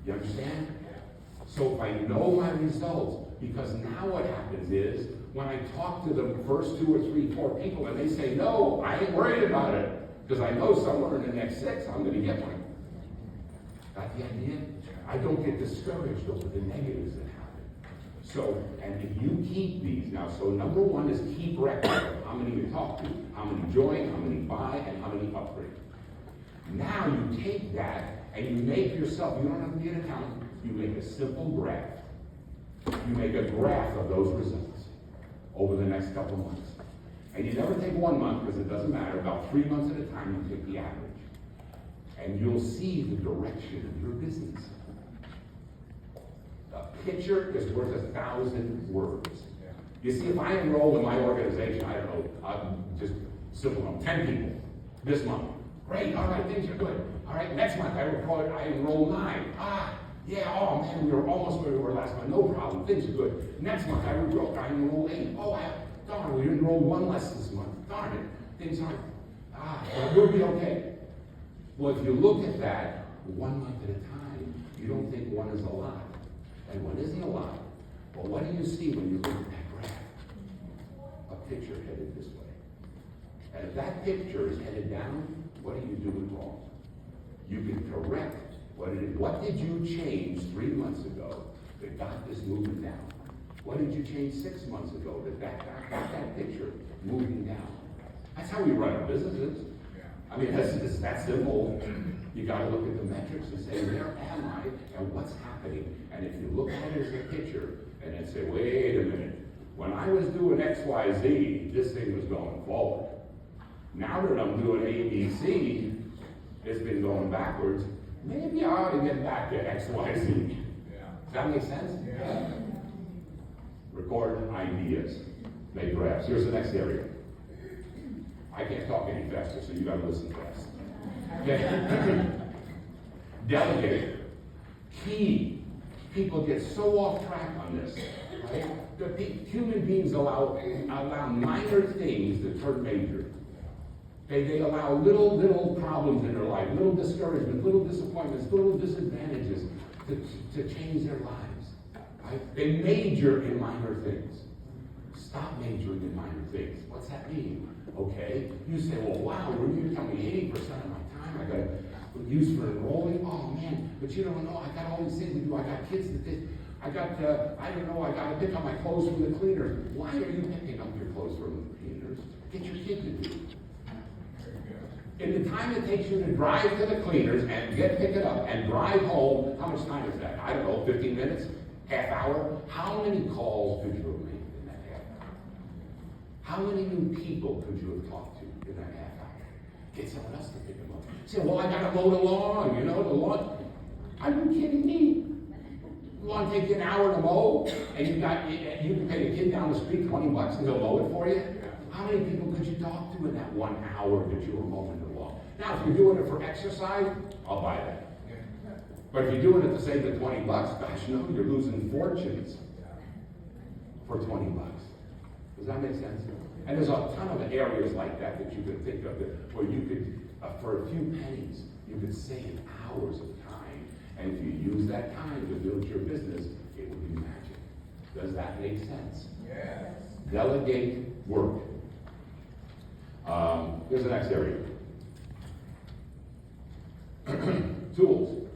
You understand? So if I know my results, because now what happens is, when I talk to the first 2 or 3, 4 people and they say, no, I ain't worried about it, because I know somewhere in the next 6, I'm going to get one. Got the idea? I don't get discouraged over the negatives that happen. So, and if you keep these, now, so number 1 is keep record of how many you talk to, how many join, how many buy, and how many upgrade. Now you take that and you make yourself, you don't have to be an accountant, you make a simple graph. You make a graph of those results over the next couple of months. And you never take 1 month, because it doesn't matter. About 3 months at a time, you take the average. And you'll see the direction of your business. A picture is worth 1,000 words. You see, if I enroll in my organization, I don't know, I'm just simple, 10 people this month. Great, all right, things are good. All right, next month I enroll 9. Yeah, oh man, we were almost where we were last month. No problem, things are good. Next month I enroll 8. Oh, darn, we enrolled 1 less this month. Darn it, things aren't, but we'll be okay. Well, if you look at that 1 month at a time, you don't think 1 is a lot. And 1 isn't a lot. But what do you see when you look at that graph? A picture headed this way. And if that picture is headed down, what are you doing wrong? You can correct what it is. What did you change 3 months ago that got this moving down? What did you change 6 months ago that got that picture moving down? That's how we run our businesses. I mean, it's that simple. You got to look at the metrics and say, where am I and what's happening? And if you look at it as a picture and then say, wait a minute, when I was doing X, Y, Z, this thing was going forward. Now that I'm doing A, B, C, it's been going backwards. Maybe I ought to get back to X, Y, Z. Does that make sense? Yeah. Record ideas. Make graphs. Here's the next area. I can't talk any faster, so you got to listen fast. Okay. Delegate. Key. People get so off track on this. Right? Human beings allow minor things to turn major. They allow little problems in their life, little discouragements, little disappointments, little disadvantages to change their lives. Right? They major in minor things. Stop majoring in minor things. What's that mean? Okay, you say, well, wow, you're telling me 80% of my time I got to use for enrolling. Oh man, but you don't know, I got all these things to do. I got kids to do. I got to pick up my clothes from the cleaners. Why are you picking up your clothes from the cleaners? Get your kid to do it. In the time it takes you to drive to the cleaners and pick it up and drive home, how much time is that? I don't know, 15 minutes? Half hour? How many calls could you have made in that half hour? How many new people could you have talked to in that half hour? Get someone else to pick them up. Say, well, I gotta mow the lawn, the lawn. Are you kidding me? The lawn takes you an hour to mow, and you can pay a kid down the street $20 and they'll mow it for you? How many people could you talk to in that 1 hour that you were mowing the lawn? Now, if you're doing it for exercise, I'll buy that. But if you're doing it to save the $20, gosh, no, you're losing fortunes for $20. Does that make sense? And there's a ton of areas like that you could think of where you could, for a few pennies, you could save hours of time. And if you use that time to build your business, it would be magic. Does that make sense? Yes. Delegate work. Here's the next area. Tools.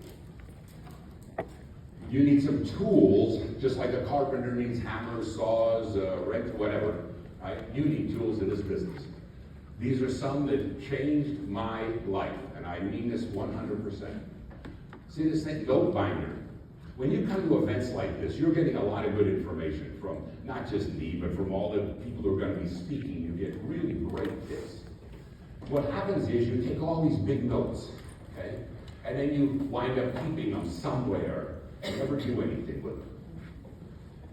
You need some tools, just like a carpenter needs hammers, saws, wrench, whatever. Right? You need tools in this business. These are some that changed my life, and I mean this 100%. See this thing, goat binder. When you come to events like this, you're getting a lot of good information from not just me, but from all the people who are going to be speaking. You get really great tips. What happens is you take all these big notes, okay, and then you wind up keeping them somewhere and never do anything with them.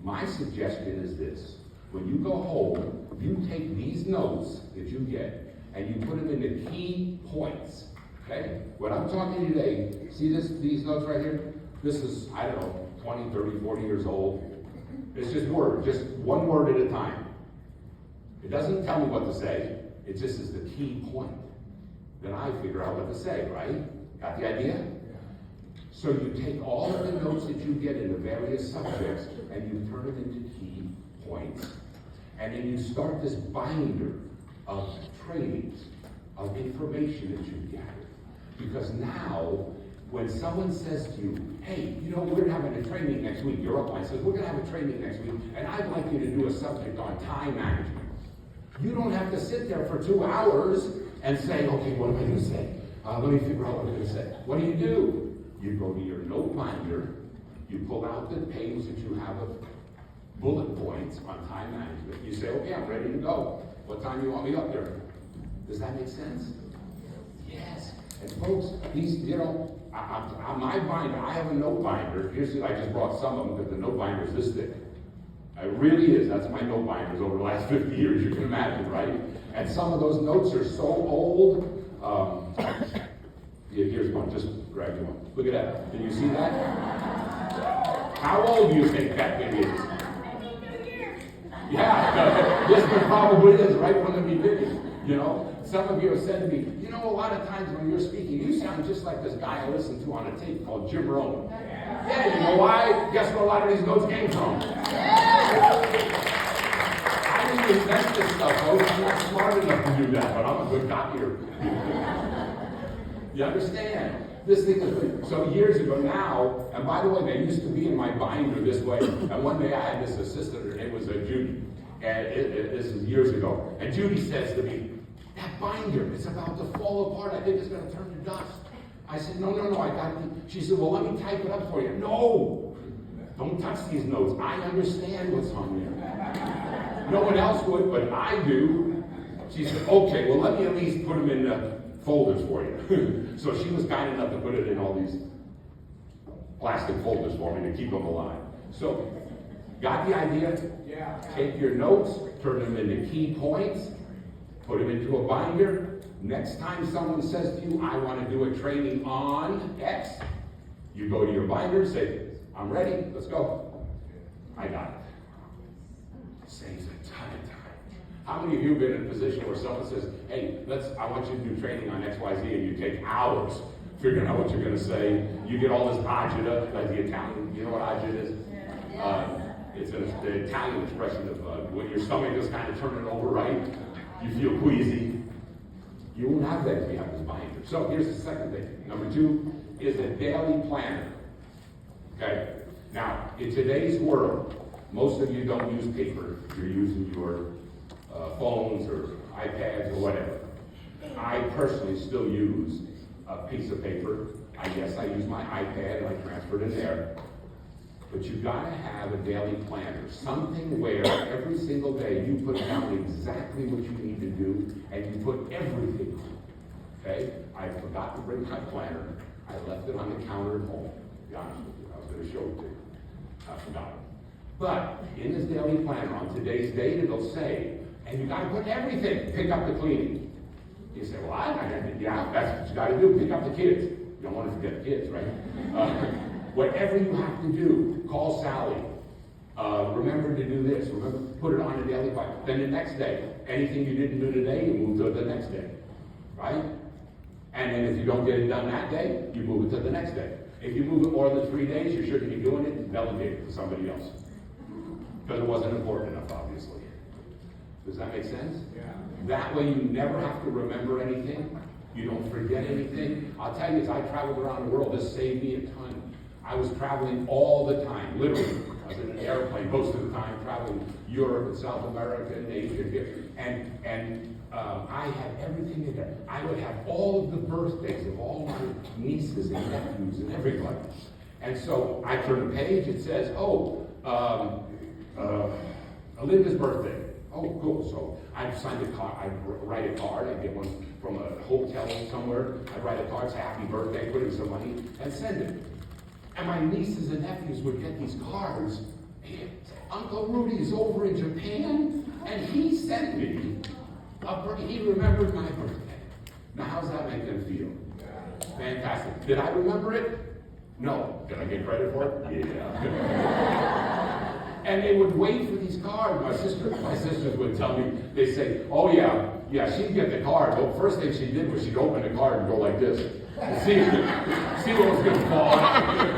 My suggestion is this. When you go home, you take these notes that you get and you put them into key points, okay? What I'm talking today, see these notes right here? This is, I don't know, 20, 30, 40 years old. It's just words, just one word at a time. It doesn't tell me what to say. It just is the key point. Then I figure out what to say, right? Got the idea? So you take all of the notes that you get in the various subjects and you turn them into key points. And then you start this binder of trainings, of information that you gather. Because now, when someone says to you, hey, you know, we're having a training next week, your upline says, we're going to have a training next week, and I'd like you to do a subject on time management. You don't have to sit there for 2 hours and say, okay, what am I going to say? Let me figure out what I'm going to say. What do? You go to your note binder, you pull out the page that you have of bullet points on time management. You say, okay, I'm ready to go. What time do you want me up there? Does that make sense? Yes. And folks, these, you know, on my binder, I have a note binder. Here's, I just brought some of them because the note binder is this thick. It really is. That's my note binders over the last 50 years, you can imagine, right? And some of those notes are so old. Here's one, just grab you one. Look at that. Can you see that? How old do you think that thing is? Yeah, this one probably is right from the beginning. You know, some of you have said to me, you know, a lot of times when you're speaking, you sound just like this guy I listened to on a tape called Jim Rohn. Yeah, you know why? Guess where a lot of these notes came from? I didn't invent this stuff, folks. I'm not smart enough to do that, but I'm a good copier. You understand? This thing is, so years ago now, and by the way, they used to be in my binder this way, and one day I had this assistant, her name was Judy, and this is years ago, and Judy says to me, that binder is about to fall apart, I think it's going to turn to dust. I said, no, I got it. She said, well, let me type it up for you. No, don't touch these notes. I understand what's on there. No one else would, but I do. She said, okay, well, let me at least put them in the folders for you. So she was kind enough to put it in all these plastic folders for me to keep them alive. So, got the idea? Yeah. Take your notes, turn them into key points, put them into a binder. Next time someone says to you, I want to do a training on X, you go to your binder and say, I'm ready, let's go. I got it. Saves a ton of time. How many of you have been in a position where someone says, hey, I want you to do training on XYZ, and you take hours figuring out what you're going to say. You get all this agita, like the Italian, you know what agita is? It's the Italian expression of when your stomach is kind of turning over, right? You feel queasy. You won't have that if you have this binder. So here's the second thing. Number 2 is a daily planner. Okay? Now, in today's world, most of you don't use paper. You're using your phones or iPads or whatever. I personally still use a piece of paper. I use my iPad and I transfer it in there. But you've got to have a daily planner, something where every single day you put down exactly what you need to do and you put everything on. Okay? I forgot to bring my planner. I left it on the counter at home. To be honest with you, I was going to show it to you. I forgot it. But in this daily planner, on today's date, it'll say, and you got to put everything. Pick up the cleaning. You say, well, I'm not going to. Yeah, that's what you got to do. Pick up the kids. You don't want to forget the kids, right? Whatever you have to do, call Sally. Remember to do this. Remember, put it on a daily plan. Then the next day, anything you didn't do today, you move to the next day, right? And then if you don't get it done that day, you move it to the next day. If you move it more than 3 days, you shouldn't be doing it. Delegate it to somebody else, because it wasn't important enough, obviously. Does that make sense? Yeah. That way you never have to remember anything. You don't forget anything. I'll tell you, as I traveled around the world, this saved me a ton. I was traveling all the time, literally. I was in an airplane most of the time, traveling Europe and South America and Asia. And I had everything in there. I would have all of the birthdays of all my nieces and nephews and everybody. And so I turn the page, it says, Linda's birthday. Oh, cool. So I'd sign a card, I'd write a card, I'd get one from a hotel somewhere, I'd write a card, say happy birthday, put in some money, and send it. And my nieces and nephews would get these cards, and say, Uncle Rudy's over in Japan, and he sent me he remembered my birthday. Now how's that make them feel? Fantastic. Did I remember it? No. Did I get credit for it? Yeah. And they would wait for these cards. My sisters would tell me, they say, oh yeah, she'd get the card. The first thing she did was she'd open the card and go like this. See what was gonna fall out.